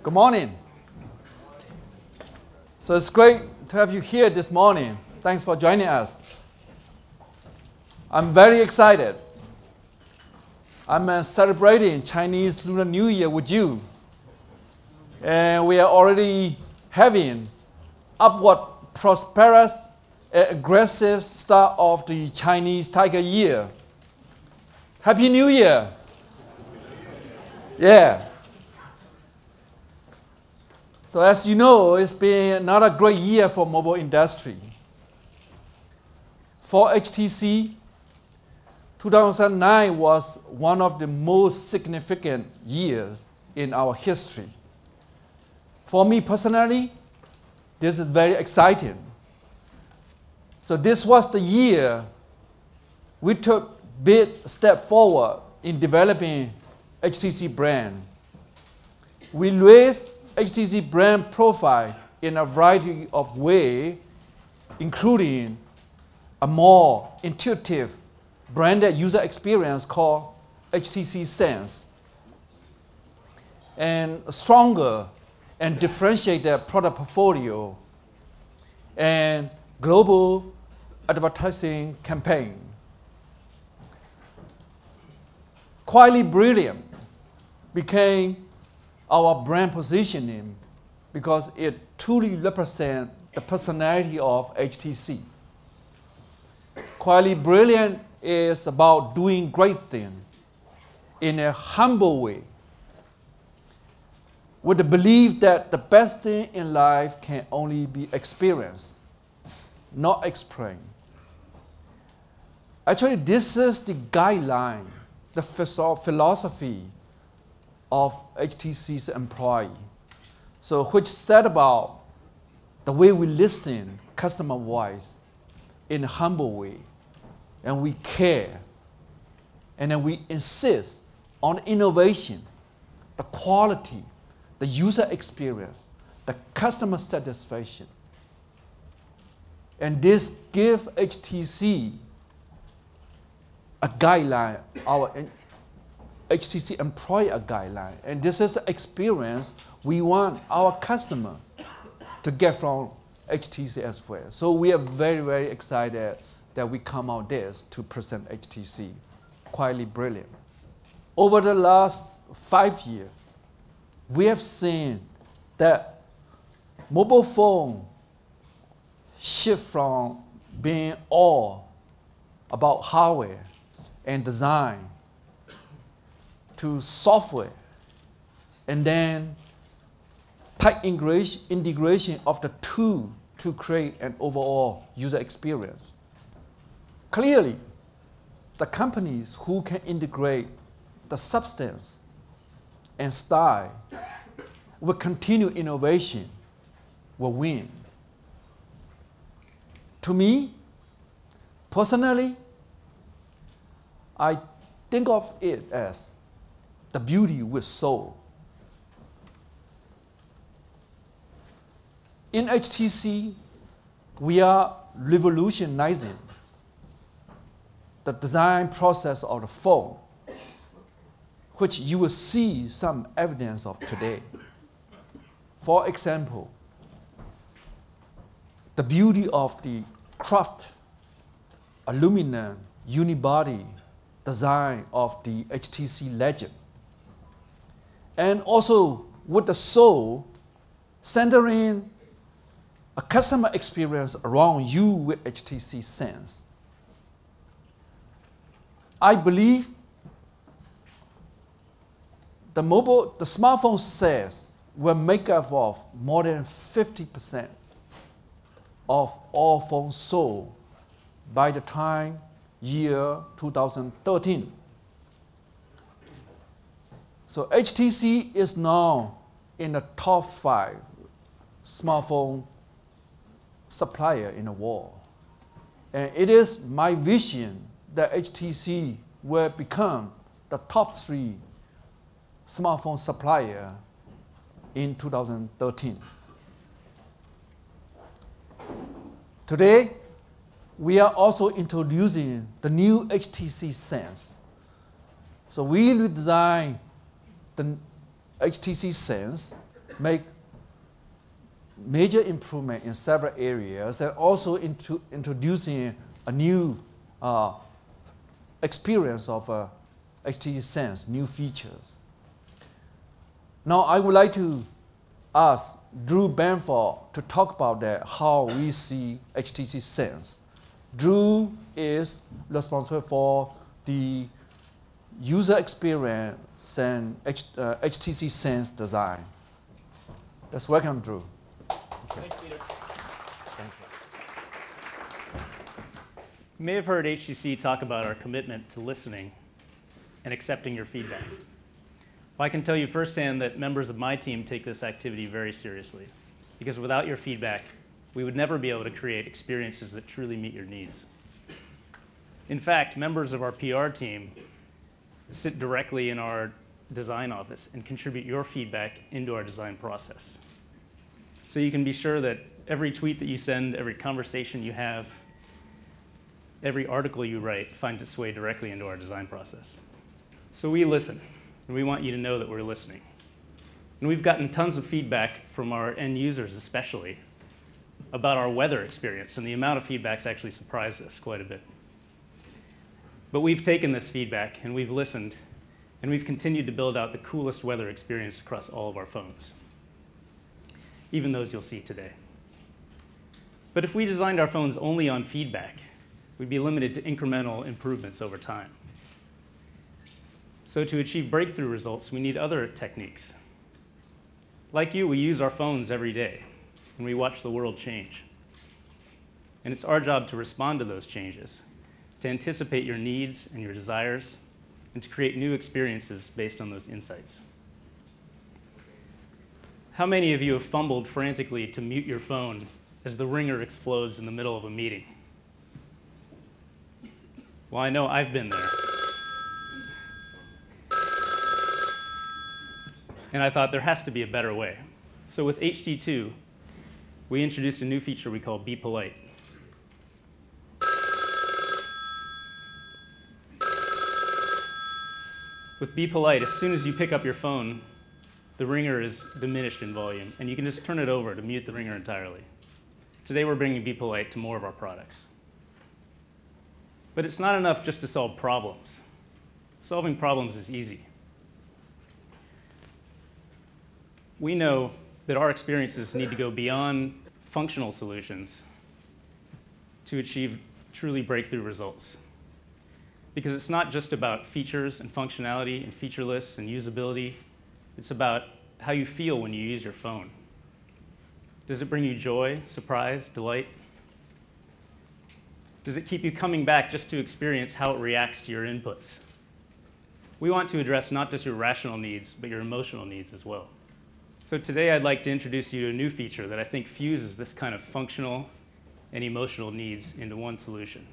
Good morning. So it's great to have you here this morning. Thanks for joining us. I'm very excited. I'm celebrating Chinese Lunar New Year with you. And we are already having upward prosperous and aggressive start of the Chinese Tiger Year. Happy New Year. Yeah. So as you know, it's been another great year for mobile industry. For HTC, 2009 was one of the most significant years in our history. For me personally, this is very exciting. So this was the year we took big step forward in developing HTC brand. We raised HTC brand profile in a variety of ways, including a more intuitive branded user experience called HTC Sense, and a stronger and differentiated product portfolio, and global advertising campaign. Quietly Brilliant became our brand positioning because it truly represents the personality of HTC. Quietly Brilliant is about doing great things in a humble way, with the belief that the best thing in life can only be experienced, not explained. Actually, this is the guideline, the philosophy of HTC's employee. So which said about the way we listen customer voice in a humble way, and we care, and then we insist on innovation, the quality, the user experience, the customer satisfaction. And this gives HTC a guideline, our HTC employee a guideline. And this is the experience we want our customer to get from HTC as well. So we are very, very excited that we come out this to present HTC Quietly Brilliant. Over the last 5 years, we have seen that mobile phone shift from being all about hardware and design to software, and then tight integration of the two to create an overall user experience. Clearly, the companies who can integrate the substance and style will continue innovation, will win. To me, personally, I think of it as the beauty with soul. In HTC, we are revolutionizing the design process of the phone, which you will see some evidence of today. For example, the beauty of the craft aluminum unibody design of the HTC Legend, and also with the soul centering a customer experience around you with HTC Sense. I believe the smartphone sales will make up of more than 50% of all phones sold by the time year 2013. So HTC is now in the top 5 smartphone supplier in the world. And it is my vision that HTC will become the top 3 smartphone supplier in 2013. Today, we are also introducing the new HTC Sense. So we redesigned the HTC Sense make major improvement in several areas, and also introducing a new experience of HTC Sense, new features. Now I would like to ask Drew Bamford to talk about that, how we see HTC Sense. Drew is responsible for the user experience and HTC Sense design. Let's welcome Drew. Thanks, Peter. Thank you. You may have heard HTC talk about our commitment to listening and accepting your feedback. Well, I can tell you firsthand that members of my team take this activity very seriously, because without your feedback, we would never be able to create experiences that truly meet your needs. In fact, members of our PR team sit directly in our design office and contribute your feedback into our design process. So you can be sure that every tweet that you send, every conversation you have, every article you write finds its way directly into our design process. So we listen, and we want you to know that we're listening. And we've gotten tons of feedback from our end users especially about our weather experience, and the amount of feedback's actually surprised us quite a bit. But we've taken this feedback, and we've listened, and we've continued to build out the coolest weather experience across all of our phones, even those you'll see today. But if we designed our phones only on feedback, we'd be limited to incremental improvements over time. So to achieve breakthrough results, we need other techniques. Like you, we use our phones every day, and we watch the world change. And it's our job to respond to those changes, to anticipate your needs and your desires, and to create new experiences based on those insights. How many of you have fumbled frantically to mute your phone as the ringer explodes in the middle of a meeting? Well, I know I've been there. And I thought there has to be a better way. So with HD2, we introduced a new feature we call Be Polite. With Be Polite, as soon as you pick up your phone, the ringer is diminished in volume, and you can just turn it over to mute the ringer entirely. Today we're bringing Be Polite to more of our products. But it's not enough just to solve problems. Solving problems is easy. We know that our experiences need to go beyond functional solutions to achieve truly breakthrough results. Because it's not just about features and functionality and feature lists and usability. It's about how you feel when you use your phone. Does it bring you joy, surprise, delight? Does it keep you coming back just to experience how it reacts to your inputs? We want to address not just your rational needs, but your emotional needs as well. So today I'd like to introduce you to a new feature that I think fuses this kind of functional and emotional needs into one solution.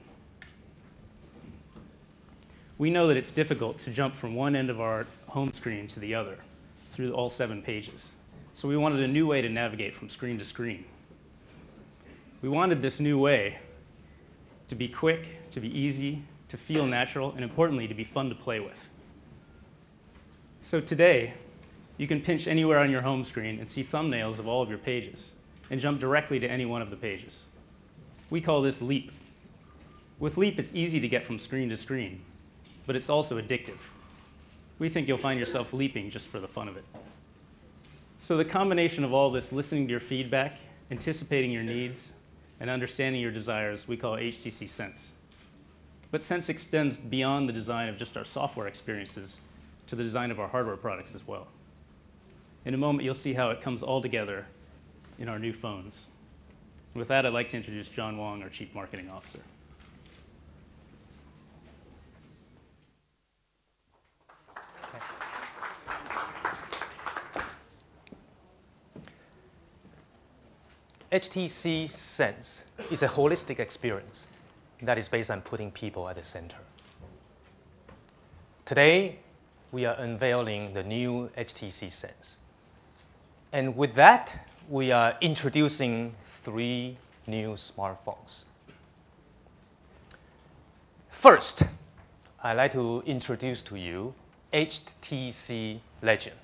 We know that it's difficult to jump from one end of our home screen to the other through all 7 pages. So we wanted a new way to navigate from screen to screen. We wanted this new way to be quick, to be easy, to feel natural, and importantly, to be fun to play with. So today, you can pinch anywhere on your home screen and see thumbnails of all of your pages and jump directly to any one of the pages. We call this Leap. With Leap, it's easy to get from screen to screen, but it's also addictive. We think you'll find yourself leaping just for the fun of it. So the combination of all this, listening to your feedback, anticipating your needs, and understanding your desires, we call HTC Sense. But Sense extends beyond the design of just our software experiences to the design of our hardware products as well. In a moment, you'll see how it comes all together in our new phones. And with that, I'd like to introduce John Wong, our Chief Marketing Officer. HTC Sense is a holistic experience that is based on putting people at the center. Today, we are unveiling the new HTC Sense. And with that, we are introducing 3 new smartphones. First, I'd like to introduce to you HTC Legend.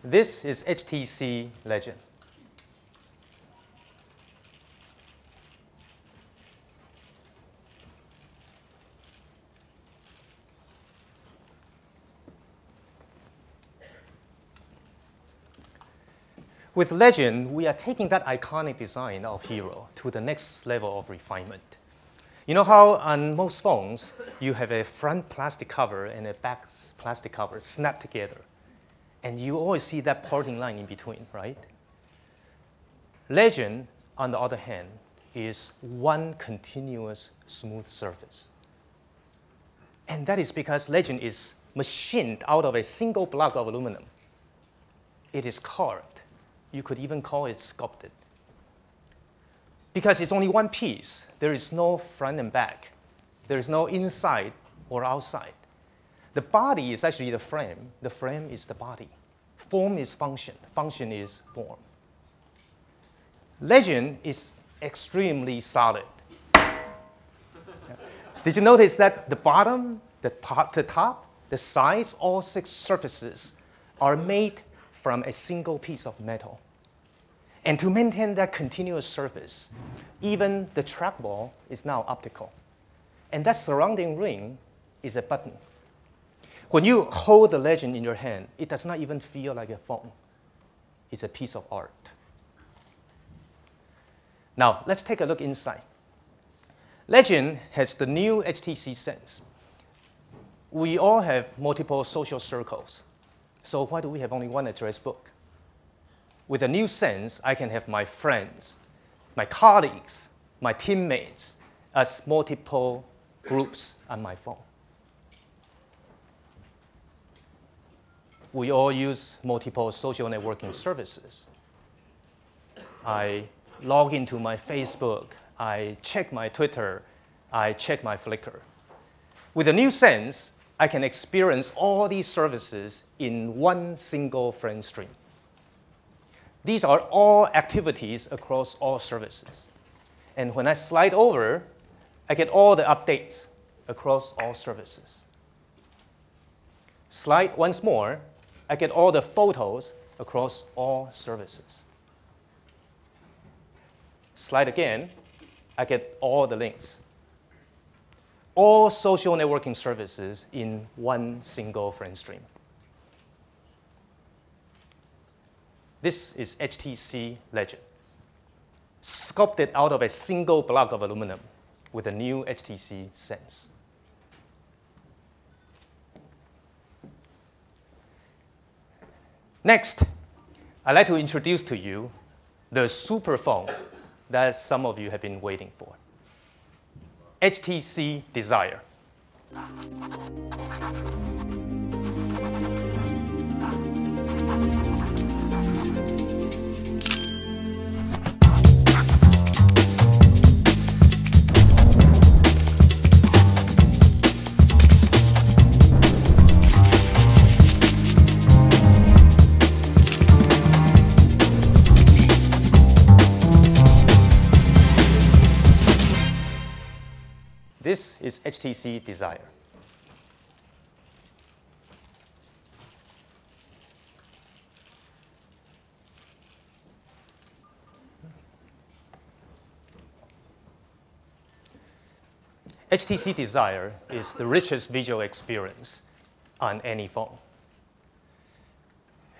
This is HTC Legend. With Legend, we are taking that iconic design of Hero to the next level of refinement. You know how on most phones, you have a front plastic cover and a back plastic cover snapped together. And you always see that parting line in between, right? Legend, on the other hand, is one continuous smooth surface. And that is because Legend is machined out of a single block of aluminum. It is carved. You could even call it sculpted. Because it's only one piece, there is no front and back. There is no inside or outside. The body is actually the frame is the body. Form is function, function is form. Legend is extremely solid. Did you notice that the bottom, the top, the sides, all 6 surfaces are made from a single piece of metal. And to maintain that continuous surface, even the trackball is now optical. And that surrounding ring is a button. When you hold the Legend in your hand, it does not even feel like a phone. It's a piece of art. Now, let's take a look inside. Legend has the new HTC Sense. We all have multiple social circles. So why do we have only one address book? With a new Sense, I can have my friends, my colleagues, my teammates as multiple groups on my phone. We all use multiple social networking services. I log into my Facebook, I check my Twitter, I check my Flickr. With a new Sense, I can experience all these services in one single friend stream. These are all activities across all services. And when I slide over, I get all the updates across all services. Slide once more, I get all the photos across all services. Slide again, I get all the links. All social networking services in one single friend stream. This is HTC Legend, sculpted out of a single block of aluminum with a new HTC Sense. Next, I'd like to introduce to you the super phone that some of you have been waiting for. HTC Desire. This is HTC Desire. HTC Desire is the richest visual experience on any phone.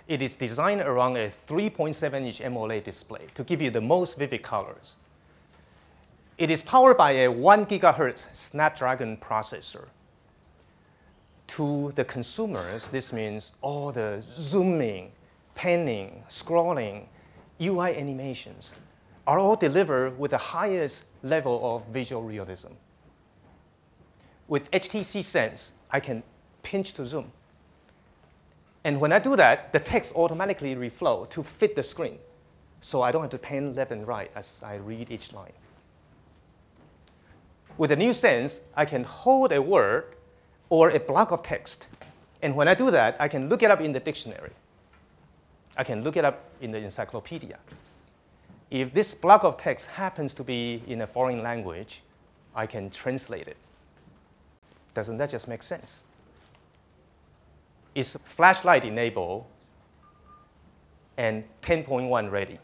It is designed around a 3.7-inch AMOLED display to give you the most vivid colors. It is powered by a 1 gigahertz Snapdragon processor. To the consumers, this means all the zooming, panning, scrolling, UI animations are all delivered with the highest level of visual realism. With HTC Sense, I can pinch to zoom. And when I do that, the text automatically reflow to fit the screen, so I don't have to pan left and right as I read each line. With the new Sense, I can hold a word or a block of text. And when I do that, I can look it up in the dictionary. I can look it up in the encyclopedia. If this block of text happens to be in a foreign language, I can translate it. Doesn't that just make sense? It's flashlight enabled, and 10.1 ready.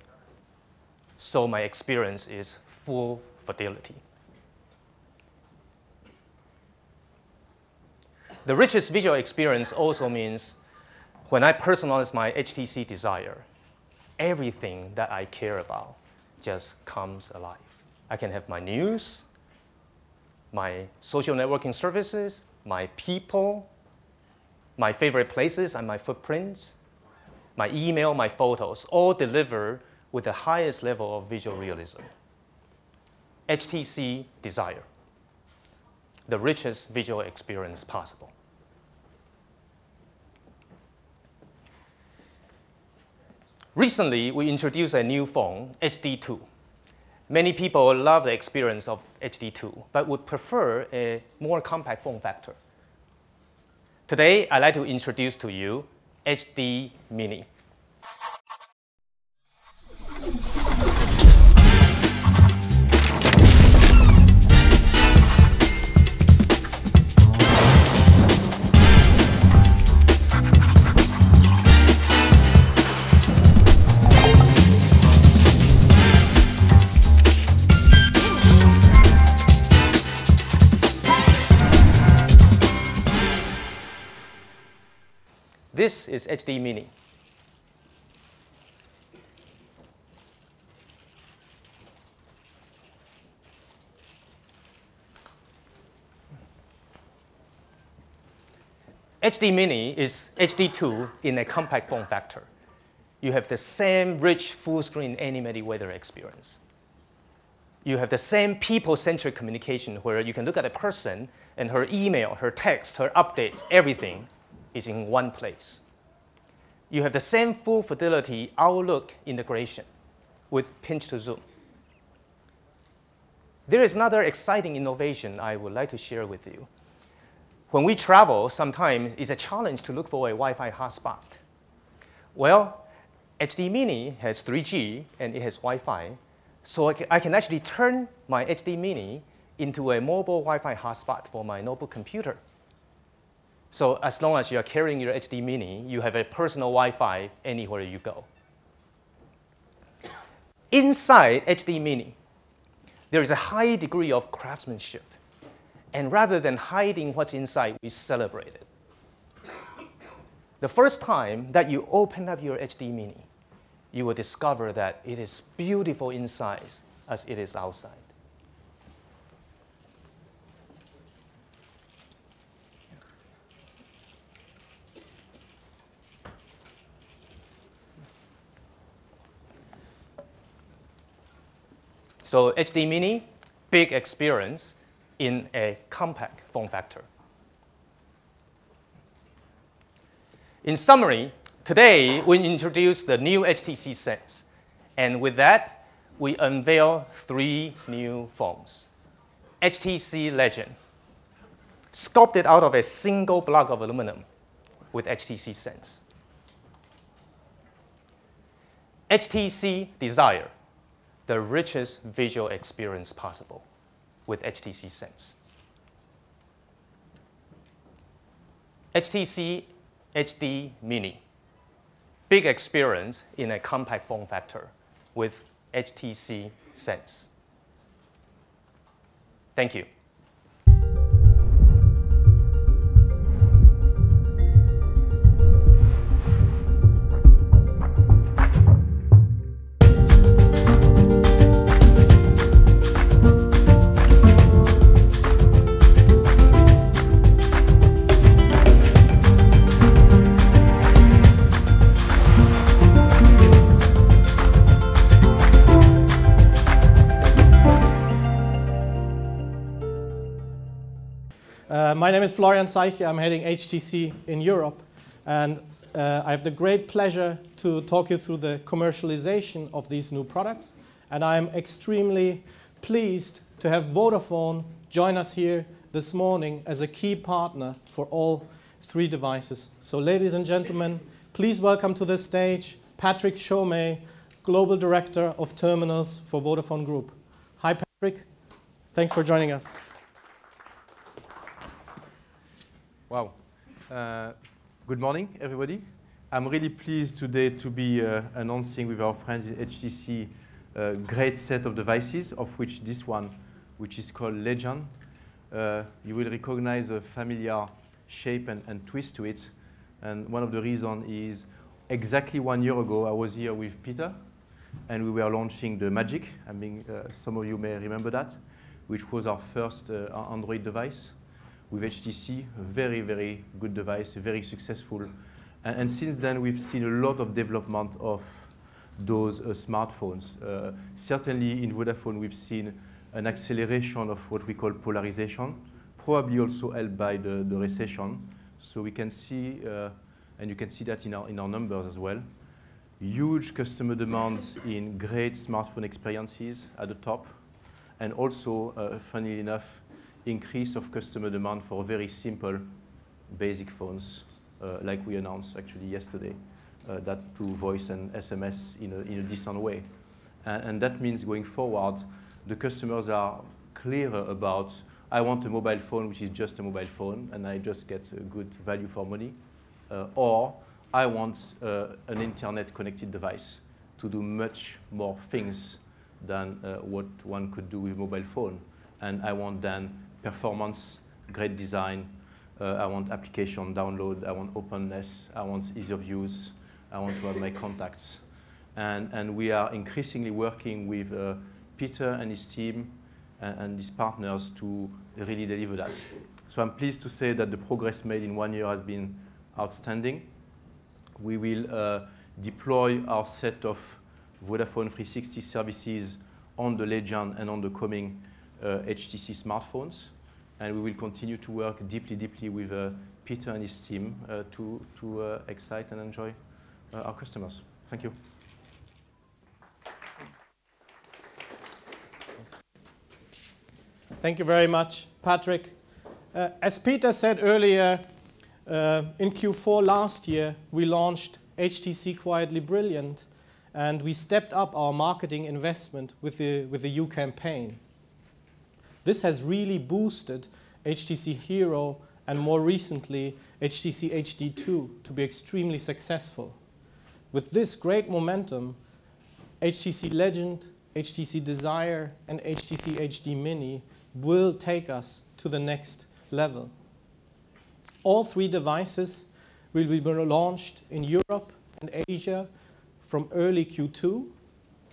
So my experience is full fidelity. The richest visual experience also means when I personalize my HTC Desire, everything that I care about just comes alive. I can have my news, my social networking services, my people, my favorite places and my footprints, my email, my photos, all delivered with the highest level of visual realism. HTC Desire, the richest visual experience possible. Recently, we introduced a new phone, HD2. Many people love the experience of HD2, but would prefer a more compact form factor. Today, I'd like to introduce to you HD Mini. This is HD Mini. HD Mini is HD2 in a compact form factor. You have the same rich full-screen animated weather experience. You have the same people-centric communication where you can look at a person and her email, her text, her updates, everything is in one place. You have the same full fidelity Outlook integration with pinch to zoom. There is another exciting innovation I would like to share with you. When we travel, sometimes it's a challenge to look for a Wi-Fi hotspot. Well, HD Mini has 3G and it has Wi-Fi, so I can actually turn my HD Mini into a mobile Wi-Fi hotspot for my notebook computer. So as long as you are carrying your HD Mini, you have a personal Wi-Fi anywhere you go. Inside HD Mini, there is a high degree of craftsmanship. And rather than hiding what's inside, we celebrate it. The first time that you open up your HD Mini, you will discover that it is beautiful inside as it is outside. So HD Mini, big experience in a compact form factor. In summary, today we introduce the new HTC Sense. And with that, we unveil 3 new phones. HTC Legend, sculpted out of a single block of aluminum with HTC Sense. HTC Desire, the richest visual experience possible with HTC Sense. HTC HD Mini, big experience in a compact form factor with HTC Sense. Thank you. My name is Florian Seiche. I'm heading HTC in Europe. And I have the great pleasure to talk you through the commercialization of these new products. And I'm extremely pleased to have Vodafone join us here this morning as a key partner for all 3 devices. So ladies and gentlemen, please welcome to the stage Patrick Chaumet, Global Director of Terminals for Vodafone Group. Hi, Patrick. Thanks for joining us. Wow. Good morning, everybody. I'm really pleased today to be announcing with our friends at HTC a great set of devices, of which this one, which is called Legend. You will recognize a familiar shape and twist to it. And one of the reasons is exactly 1 year ago, I was here with Peter, and we were launching the Magic. I mean, some of you may remember that, which was our first Android device with HTC. A very, very good device, very successful. And since then, we've seen a lot of development of those smartphones. Certainly in Vodafone, we've seen an acceleration of what we call polarization, probably also helped by the recession. So we can see, and you can see that in our numbers as well, huge customer demands in great smartphone experiences at the top, and also, funnily enough, increase of customer demand for very simple, basic phones, like we announced actually yesterday, that do voice and SMS in a decent way. And that means going forward, the customers are clearer about, I want a mobile phone which is just a mobile phone and I just get a good value for money, or I want an internet connected device to do much more things than what one could do with mobile phone. And I want then performance, great design, I want application download, I want openness, I want ease of use, I want to have my contacts. And we are increasingly working with Peter and his team and his partners to really deliver that. So I'm pleased to say that the progress made in 1 year has been outstanding. We will deploy our set of Vodafone 360 services on the Legend and on the coming HTC smartphones. And we will continue to work deeply, deeply with Peter and his team to excite and enjoy our customers. Thank you. Thank you very much, Patrick. As Peter said earlier, in Q4 last year, we launched HTC Quietly Brilliant, and we stepped up our marketing investment with the U campaign. This has really boosted HTC Hero and more recently HTC HD2 to be extremely successful. With this great momentum, HTC Legend, HTC Desire, and HTC HD Mini will take us to the next level. All three devices will be launched in Europe and Asia from early Q2.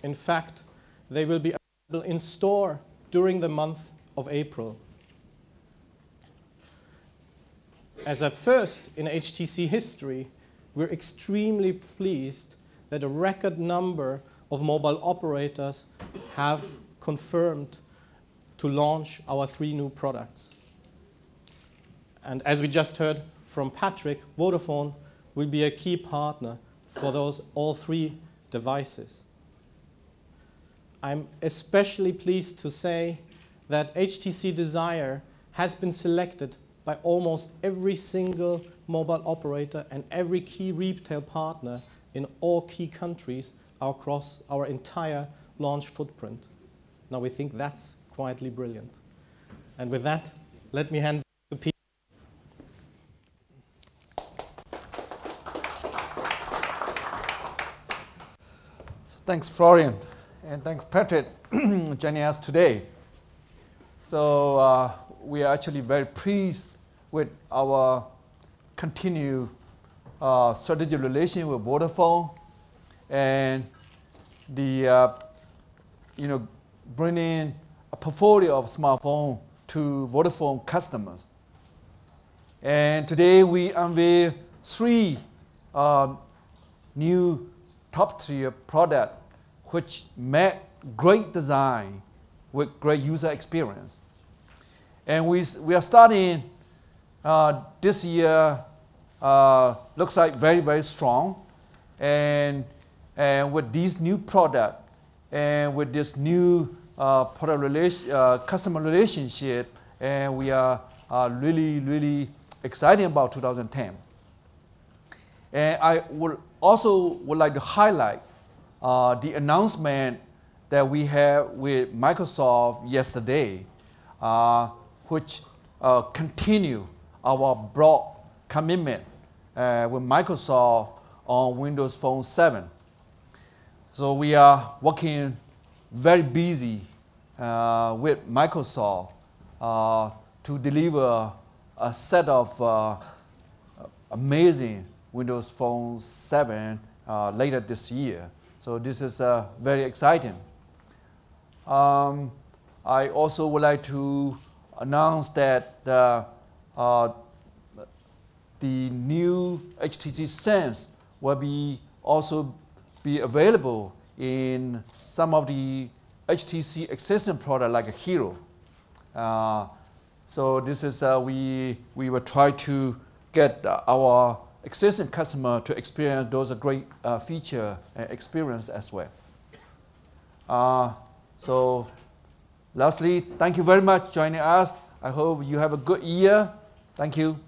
In fact, they will be available in store during the month of April. As a first in HTC history, we're extremely pleased that a record number of mobile operators have confirmed to launch our three new products. And as we just heard from Patrick, Vodafone will be a key partner for all three devices. I'm especially pleased to say that HTC Desire has been selected by almost every single mobile operator and every key retail partner in all key countries across our entire launch footprint. Now we think that's quietly brilliant. And with that, let me hand to Peter. Thanks, Florian, and thanks, Patrick, joining us today. So we are actually very pleased with our continued strategic relation with Vodafone and the bringing a portfolio of smartphone to Vodafone customers. And today we unveil three new top-tier products which met great design with great user experience. And we are starting this year, looks like very, very strong. And with these new products and with this new customer relationship, and we are really, really excited about 2010. And I would like to highlight the announcement that we had with Microsoft yesterday, which continue our broad commitment with Microsoft on Windows Phone 7. So we are working very busy with Microsoft to deliver a set of amazing Windows Phone 7 later this year. So this is very exciting. I also would like to announce that the new HTC Sense will also be available in some of the HTC existing products like a Hero. So this is we will try to get our existing customer to experience those great feature and experience as well. So lastly, thank you very much for joining us. I hope you have a good year. Thank you.